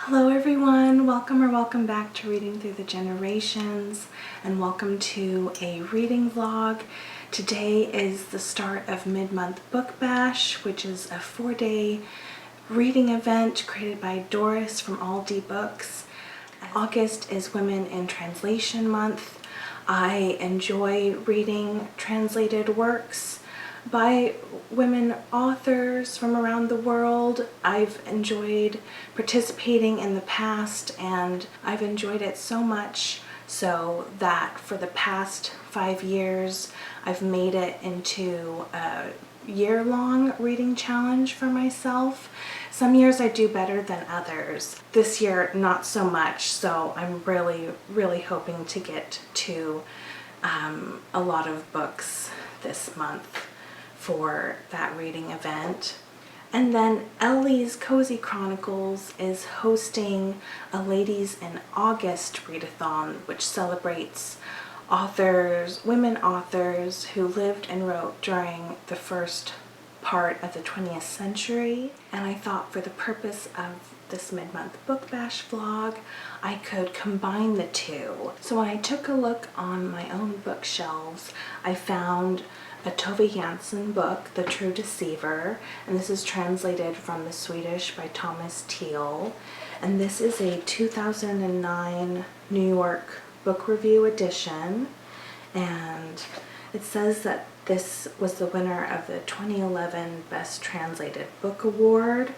Hello everyone, welcome back to Reading Through the Generations, and welcome to a reading vlog. Today is the start of Mid-Month Book Bash, which is a 4-day reading event created by Doris from All D Books. August is Women in Translation Month. I enjoy reading translated works by women authors from around the world. I've enjoyed participating in the past, and I've enjoyed it so much so that for the past 5 years I've made it into a year-long reading challenge for myself. Some years I do better than others. This year not so much, so I'm really hoping to get to a lot of books this month for that reading event. And then Ellie's Cozy Chronicles is hosting a Ladies in August readathon, which celebrates women authors who lived and wrote during the first part of the 20th century. And I thought for the purpose of this mid-month book bash vlog, I could combine the two. So when I took a look on my own bookshelves, I found a Tove Jansson book, The True Deceiver, and this is translated from the Swedish by Teal. And this is a 2009 New York Book Review edition, and it says that this was the winner of the 2011 Best Translated Book Award.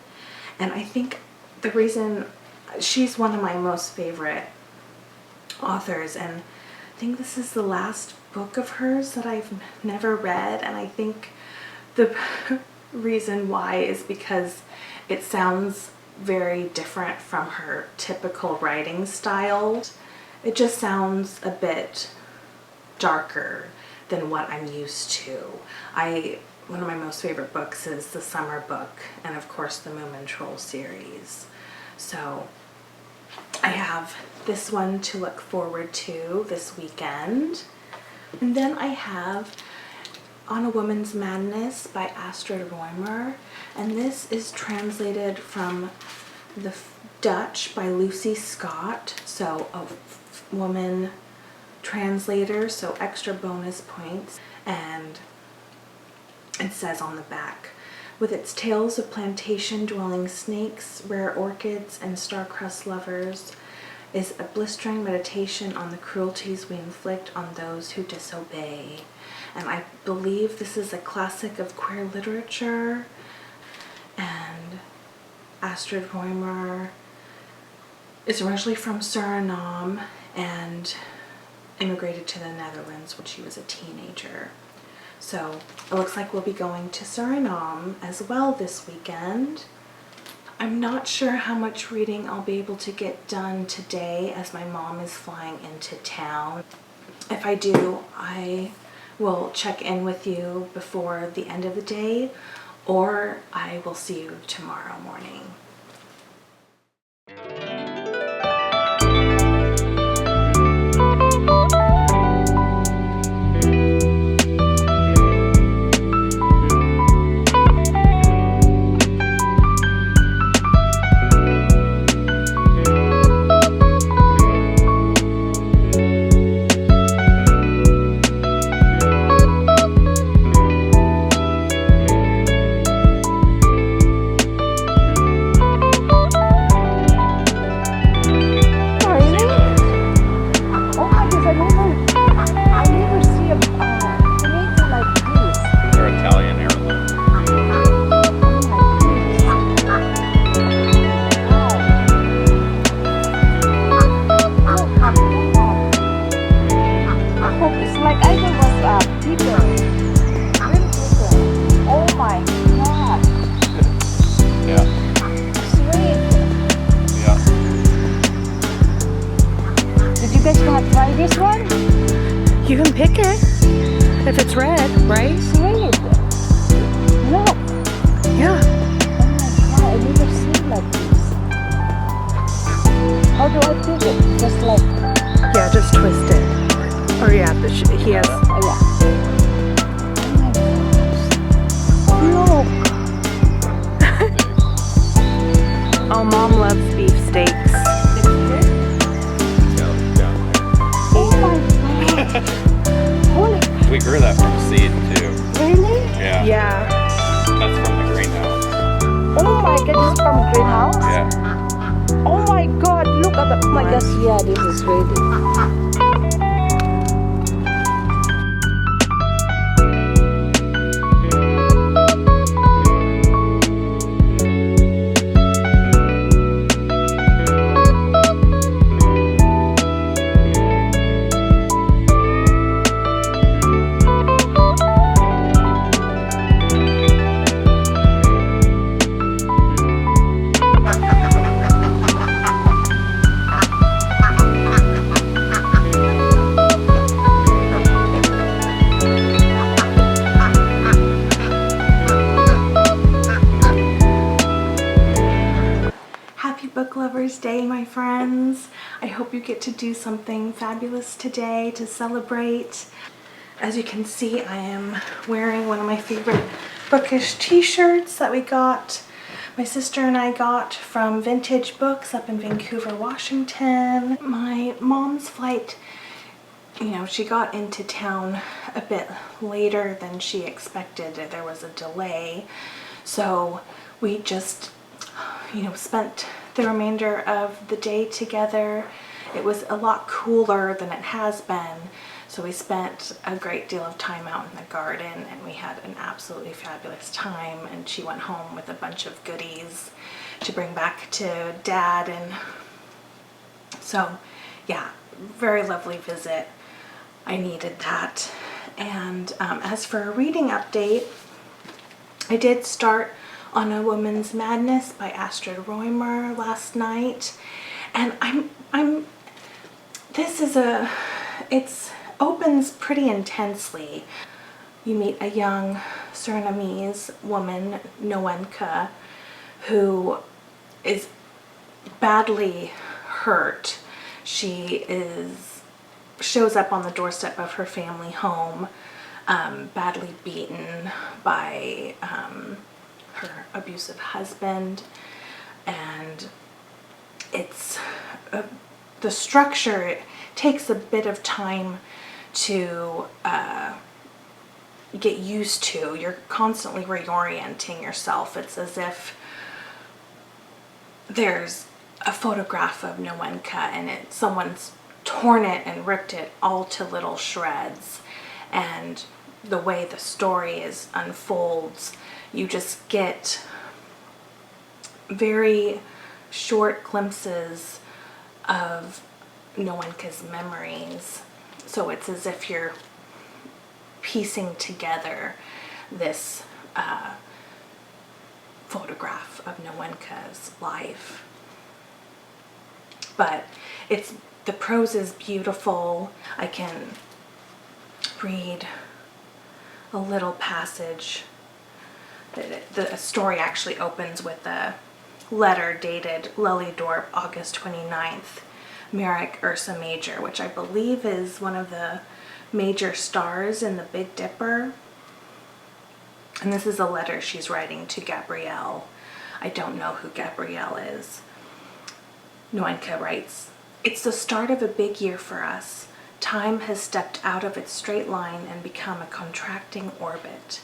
And I think the reason, she's one of my most favorite authors, and I think this is the last book of hers that I've never read, and I think the reason why is because it sounds very different from her typical writing style. It just sounds a bit darker than what I'm used to. One of my most favorite books is the Summer Book, and of course the Moomin Troll series. So I have this one to look forward to this weekend. And then I have On a Woman's Madness by Astrid Roemer, and this is translated from the Dutch by Lucy Scott, so a woman translator, so extra bonus points. And it says on the back, with its tales of plantation-dwelling snakes, rare orchids, and star-crossed lovers, is a blistering meditation on the cruelties we inflict on those who disobey. And I believe this is a classic of queer literature. And Astrid Roemer is originally from Suriname and immigrated to the Netherlands when she was a teenager. So it looks like we'll be going to Suriname as well this weekend. I'm not sure how much reading I'll be able to get done today, as my mom is flying into town. If I do, I will check in with you before the end of the day, or I will see you tomorrow morning. This one? You can pick it if it's red, right? Sweet. Look. Yeah. Oh my god, I've never seen like this. How do I pick it? Just like... Yeah, just twist it. Or yeah, he has... Oh yeah. Oh my gosh. Look. Oh, Mom loves beef steak. Oh my gosh, yeah, this is ready. Happy Book Lovers Day, my friends. I hope you get to do something fabulous today to celebrate. As you can see, I am wearing one of my favorite bookish t-shirts that my sister and I got from Vintage Books up in Vancouver, Washington. My mom's flight, she got into town a bit later than she expected. There was a delay. So we just spent the remainder of the day together. It was a lot cooler than it has been, so we spent a great deal of time out in the garden and we had an absolutely fabulous time, and she went home with a bunch of goodies to bring back to Dad, and so yeah, very lovely visit. I needed that. And as for a reading update, I did start on A Woman's Madness by Astrid Roemer last night, and it opens pretty intensely. You meet a young Surinamese woman, Noenka, who is badly hurt. She shows up on the doorstep of her family home, badly beaten by her abusive husband, and the structure, it takes a bit of time to get used to. You're constantly reorienting yourself. It's as if there's a photograph of Noenka and someone's torn it and ripped it all to little shreds, and the way the story unfolds, you just get very short glimpses of Noenka's memories. So it's as if you're piecing together this photograph of Noenka's life. But the prose is beautiful. I can read a little passage. The story actually opens with a letter dated Lelydorp, August 29th, Merrick Ursa Major, which I believe is one of the major stars in the Big Dipper. And this is a letter she's writing to Gabrielle. I don't know who Gabrielle is. Noenka writes, "It's the start of a big year for us. Time has stepped out of its straight line and become a contracting orbit.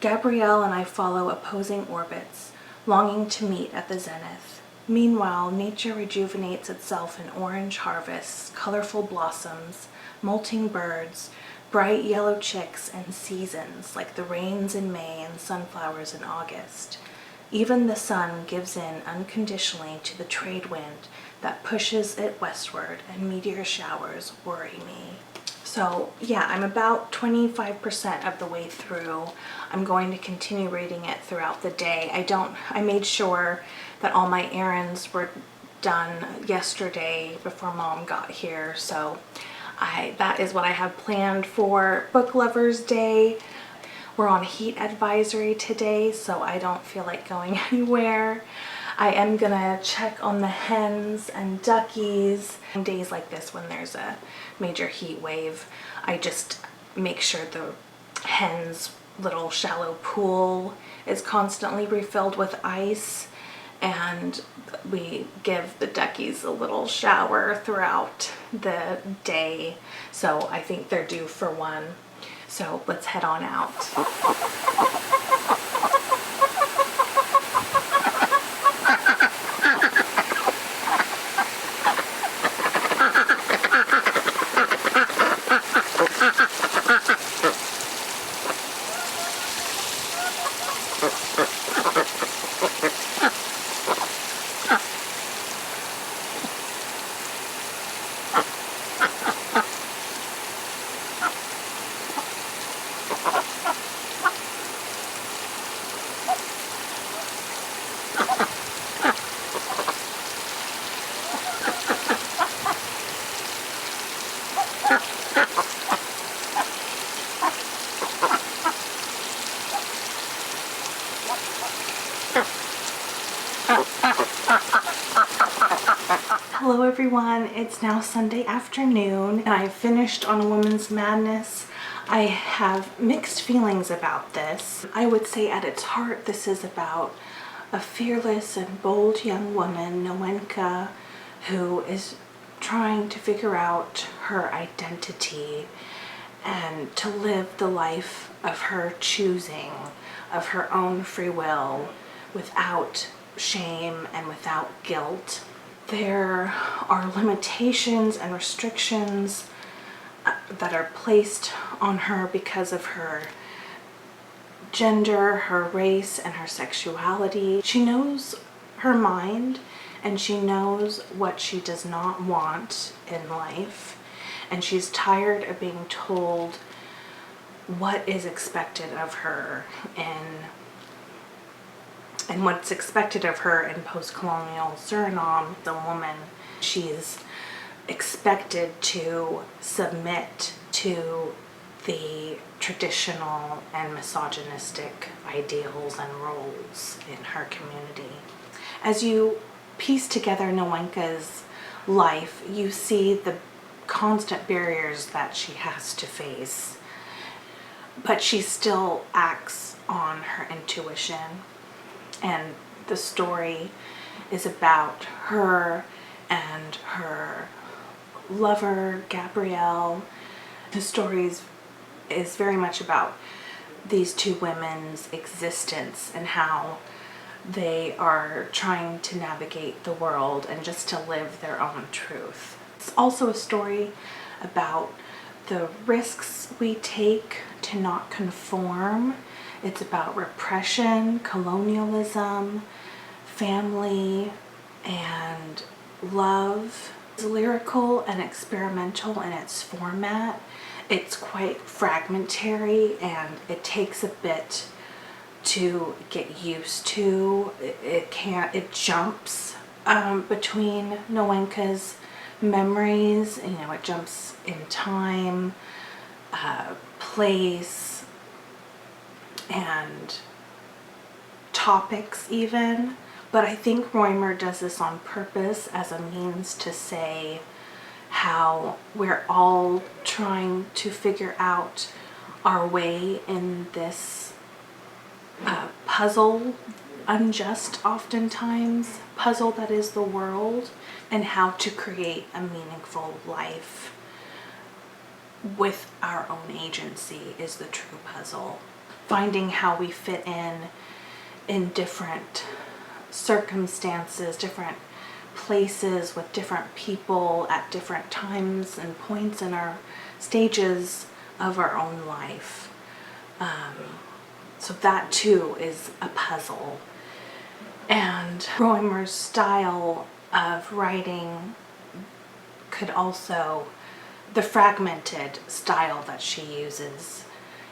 Gabrielle and I follow opposing orbits, longing to meet at the zenith. Meanwhile, nature rejuvenates itself in orange harvests, colorful blossoms, molting birds, bright yellow chicks, and seasons like the rains in May and sunflowers in August. Even the sun gives in unconditionally to the trade wind that pushes it westward, and meteor showers worry me." So yeah, I'm about 25% of the way through. I'm going to continue reading it throughout the day. I made sure that all my errands were done yesterday before Mom got here, so that is what I have planned for Book Lovers Day. We're on heat advisory today, so I don't feel like going anywhere. I am gonna check on the hens and duckies. On days like this when there's a major heat wave, I just make sure the hens' little shallow pool is constantly refilled with ice, and we give the duckies a little shower throughout the day. So I think they're due for one. So let's head on out. Hello everyone, it's now Sunday afternoon and I finished On a Woman's Madness. I have mixed feelings about this. I would say at its heart this is about a fearless and bold young woman, Noenka, who is trying to figure out her identity and to live the life of her choosing, of her own free will, without shame and without guilt. There are limitations and restrictions that are placed on her because of her gender, her race, and her sexuality. She knows her mind and she knows what she does not want in life, and she's tired of being told what is expected of her and what's expected of her in post-colonial Suriname. The woman, she's expected to submit to the traditional and misogynistic ideals and roles in her community. As you piece together Noenka's life, you see the constant barriers that she has to face, but she still acts on her intuition. And the story is about her and her lover, Gabrielle. The story is very much about these two women's existence and how they are trying to navigate the world and just to live their own truth. It's also a story about the risks we take to not conform. It's about repression, colonialism, family, and love. It's lyrical and experimental in its format. It's quite fragmentary and it takes a bit to get used to. It jumps between Noenka's memories. It jumps in time, place, and topics even. But I think Roemer does this on purpose as a means to say how we're all trying to figure out our way in this puzzle, unjust oftentimes, puzzle that is the world, and how to create a meaningful life with our own agency is the true puzzle. Finding how we fit in different circumstances, different places with different people at different times and points in our stages of our own life. So that too is a puzzle. And Roemer's style of writing could also, the fragmented style that she uses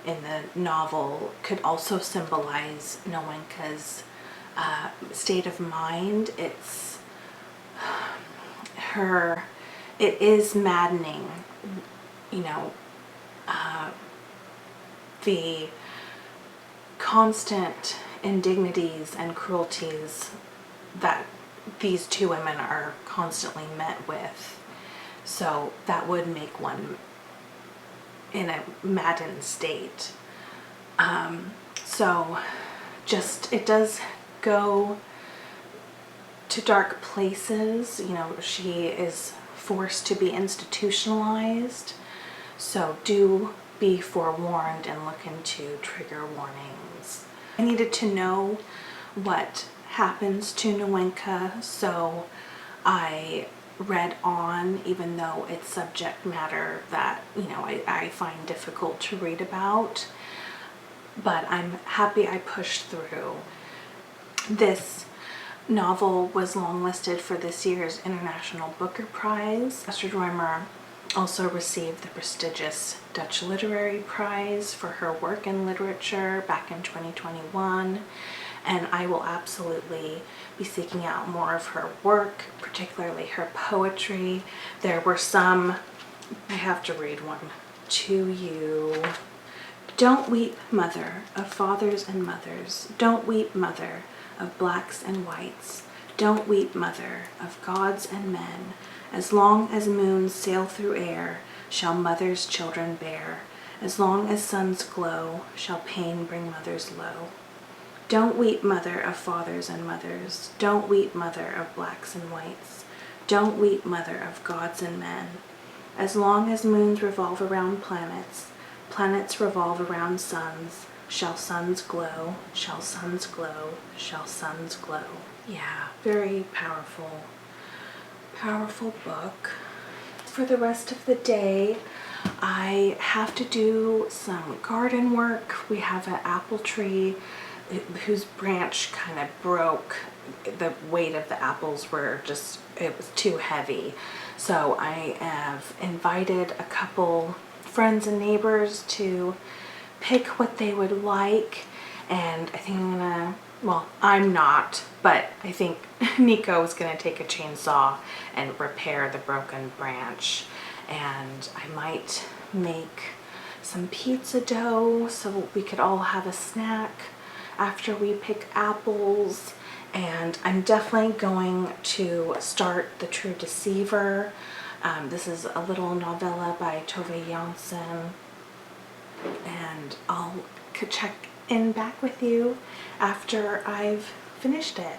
in the novel could also symbolize Noenka's state of mind. It is maddening, the constant indignities and cruelties that these two women are constantly met with. So that would make one in a maddened state. So just, it does go to dark places. She is forced to be institutionalized. So do be forewarned and look into trigger warnings. I needed to know what happens to Noenka, so I read on, even though it's subject matter that I find difficult to read about, but I'm happy I pushed through. This novel was longlisted for this year's International Booker Prize. Astrid Roemer also received the prestigious Dutch Literary Prize for her work in literature back in 2021, and I will absolutely be seeking out more of her work, particularly her poetry. There were some, I have to read one to you. Don't weep, mother of fathers and mothers. Don't weep, mother of blacks and whites. Don't weep, mother of gods and men. As long as moons sail through air, shall mothers children bear. As long as suns glow, shall pain bring mothers low. Don't weep, mother of fathers and mothers. Don't weep, mother of blacks and whites. Don't weep, mother of gods and men. As long as moons revolve around planets, planets revolve around suns, shall suns glow, shall suns glow, shall suns glow. Yeah, very powerful, powerful book. For the rest of the day, I have to do some garden work. We have an apple tree whose branch kind of broke. The weight of the apples were just, it was too heavy. So I have invited a couple friends and neighbors to pick what they would like. And I think I'm gonna, well, I'm not, but I think Nico is gonna take a chainsaw and repair the broken branch. And I might make some pizza dough so we could all have a snack after we pick apples. And I'm definitely going to start The True Deceiver. This is a little novella by Tove Jansson. And I'll check in back with you after I've finished it.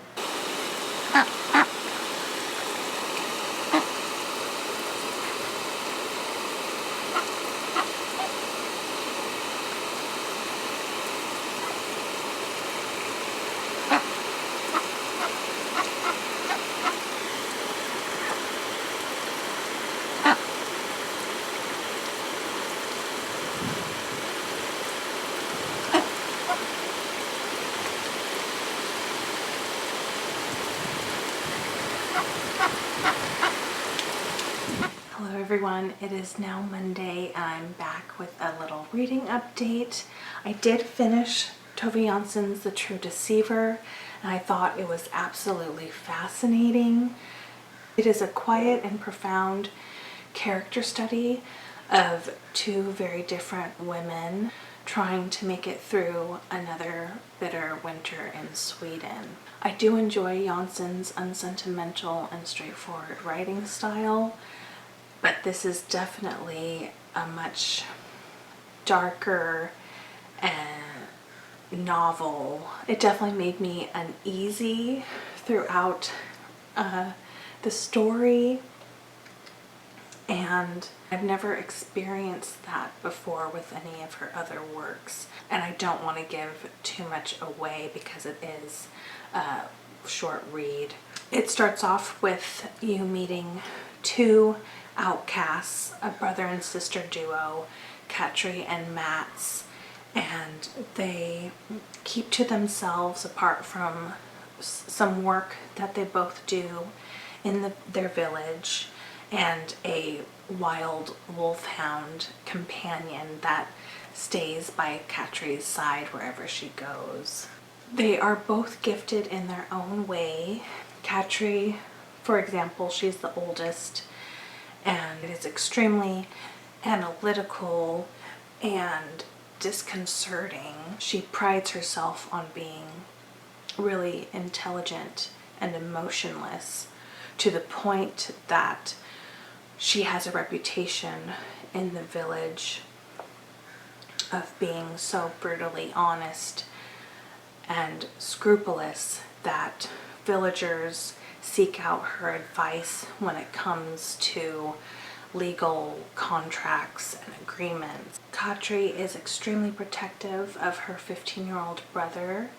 Hello everyone, it is now Monday and I'm back with a little reading update. I did finish Tove Jansson's The True Deceiver and I thought it was absolutely fascinating. It is a quiet and profound character study of two very different women trying to make it through another bitter winter in Sweden. I do enjoy Jansson's unsentimental and straightforward writing style, but this is definitely a much darker novel. It definitely made me uneasy throughout the story, and I've never experienced that before with any of her other works. And I don't want to give too much away because it is a short read. It starts off with you meeting two outcasts, a brother and sister duo, Katri and Mats, and they keep to themselves apart from some work that they both do in their village, and a wild wolfhound companion that stays by Katri's side wherever she goes. They are both gifted in their own way. Katri, for example, she's the oldest, and it is extremely analytical and disconcerting. She prides herself on being really intelligent and emotionless, to the point that she has a reputation in the village of being so brutally honest and scrupulous that villagers seek out her advice when it comes to legal contracts and agreements. Katri is extremely protective of her 15-year-old brother,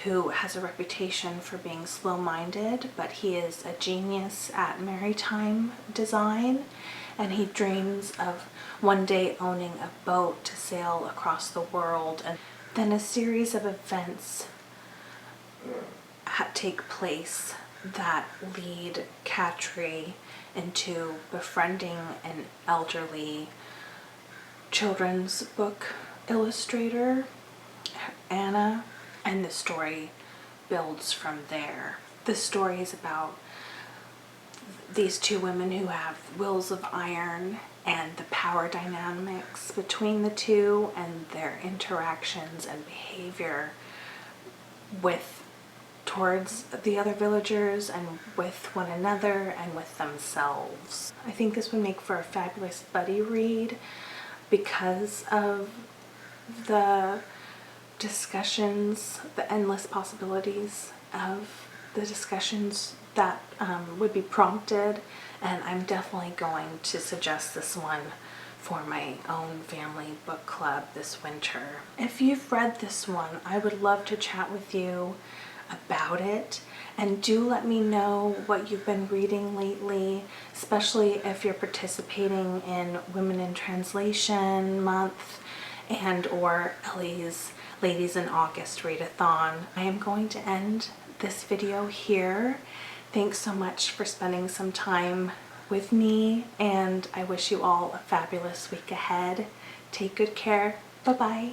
who has a reputation for being slow-minded, but he is a genius at maritime design, and he dreams of one day owning a boat to sail across the world. And then a series of events take place that lead Katri into befriending an elderly children's book illustrator, Anna, and the story builds from there. The story is about these two women who have wills of iron and the power dynamics between the two and their interactions and behavior with towards the other villagers and with one another and with themselves. I think this would make for a fabulous buddy read because of the discussions, the endless possibilities of the discussions that would be prompted, and I'm definitely going to suggest this one for my own family book club this winter. If you've read this one, I would love to chat with you about it, and do let me know what you've been reading lately, especially if you're participating in Women in Translation Month and or Ellie's Ladies in August Readathon. I am going to end this video here. Thanks so much for spending some time with me, and I wish you all a fabulous week ahead. Take good care. Bye-bye.